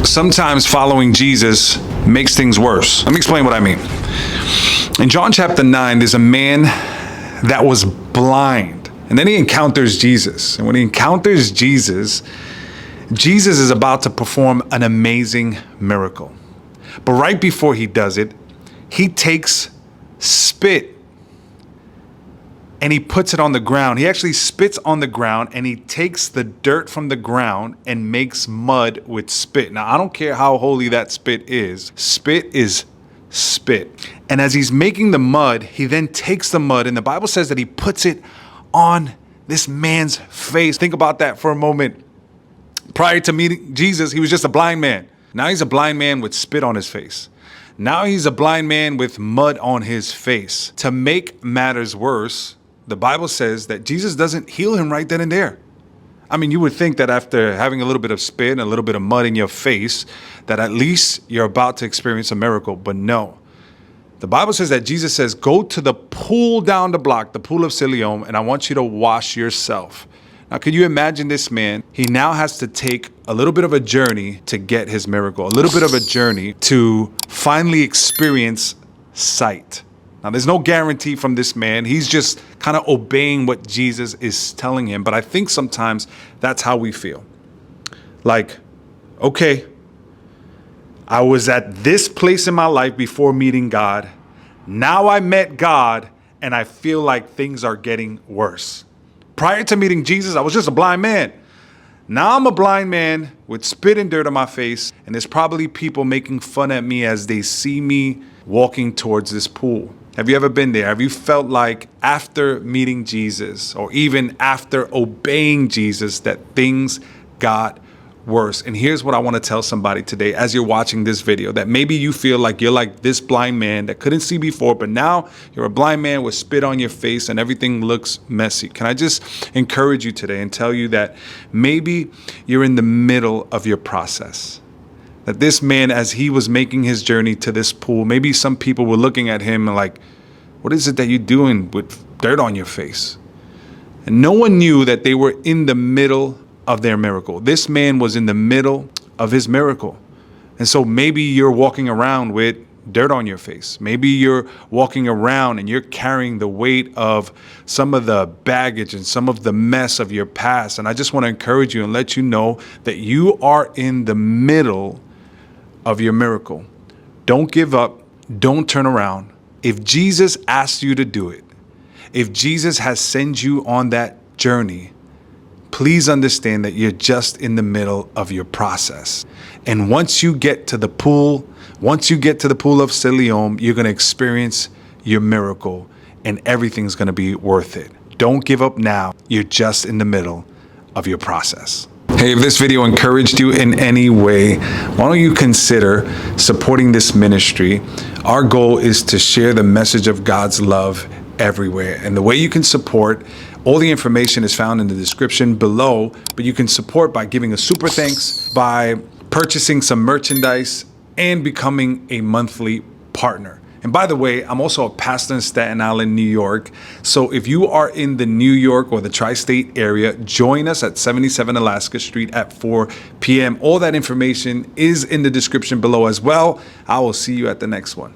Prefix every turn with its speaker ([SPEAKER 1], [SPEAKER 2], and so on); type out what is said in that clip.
[SPEAKER 1] sometimes following Jesus makes things worse. Let me explain what I mean. In John chapter 9, there's a man that was blind, and then he encounters Jesus. And when he encounters Jesus, Jesus is about to perform an amazing miracle. But right before he does it, he takes spit and he puts it on the ground. He actually spits on the ground and he takes the dirt from the ground and makes mud with spit. Now, I don't care how holy that spit is spit. And as he's making the mud, he then takes the mud, and the Bible says that he puts it on this man's face. Think about that for a moment. Prior to meeting Jesus, he was just a blind man. Now he's a blind man with spit on his face. Now he's a blind man with mud on his face. To make matters worse, the Bible says that Jesus doesn't heal him right then and there. I mean, you would think that after having a little bit of spit and a little bit of mud in your face, that at least you're about to experience a miracle, but no. The Bible says that Jesus says, go to the pool down the block, the pool of Siloam, and I want you to wash yourself. Now, could you imagine this man? He now has to take a little bit of a journey to get his miracle, a little bit of a journey to finally experience sight. Now, there's no guarantee from this man. He's just kind of obeying what Jesus is telling him. But I think sometimes that's how we feel. Like, okay, I was at this place in my life before meeting God. Now I met God and I feel like things are getting worse. Prior to meeting Jesus, I was just a blind man. Now I'm a blind man with spit and dirt on my face, and there's probably people making fun at me as they see me walking towards this pool. Have you ever been there? Have you felt like after meeting Jesus, or even after obeying Jesus, that things got worse? And here's what I want to tell somebody today as you're watching this video, that maybe you feel like you're like this blind man that couldn't see before, but now you're a blind man with spit on your face and everything looks messy. Can I just encourage you today and tell you that maybe you're in the middle of your process? That this man, as he was making his journey to this pool, maybe some people were looking at him and like, what is it that you're doing with dirt on your face? And no one knew that they were in the middle of their miracle. This man was in the middle of his miracle. And so maybe you're walking around with dirt on your face. Maybe you're walking around and you're carrying the weight of some of the baggage and some of the mess of your past. And I just want to encourage you and let you know that you are in the middle of your miracle. Don't give up. Don't turn around. If Jesus asked you to do it, if Jesus has sent you on that journey, please understand that you're just in the middle of your process. And once you get to the pool, once you get to the pool of Siloam, you're going to experience your miracle and everything's going to be worth it. Don't give up now. You're just in the middle of your process. Hey, if this video encouraged you in any way, why don't you consider supporting this ministry? Our goal is to share the message of God's love everywhere. And the way you can support, all the information is found in the description below, but you can support by giving a super thanks, by purchasing some merchandise, and becoming a monthly partner. And by the way, I'm also a pastor in Staten Island, New York. So if you are in the New York or the tri-state area, join us at 77 Alaska Street at 4 p.m. All that information is in the description below as well. I will see you at the next one.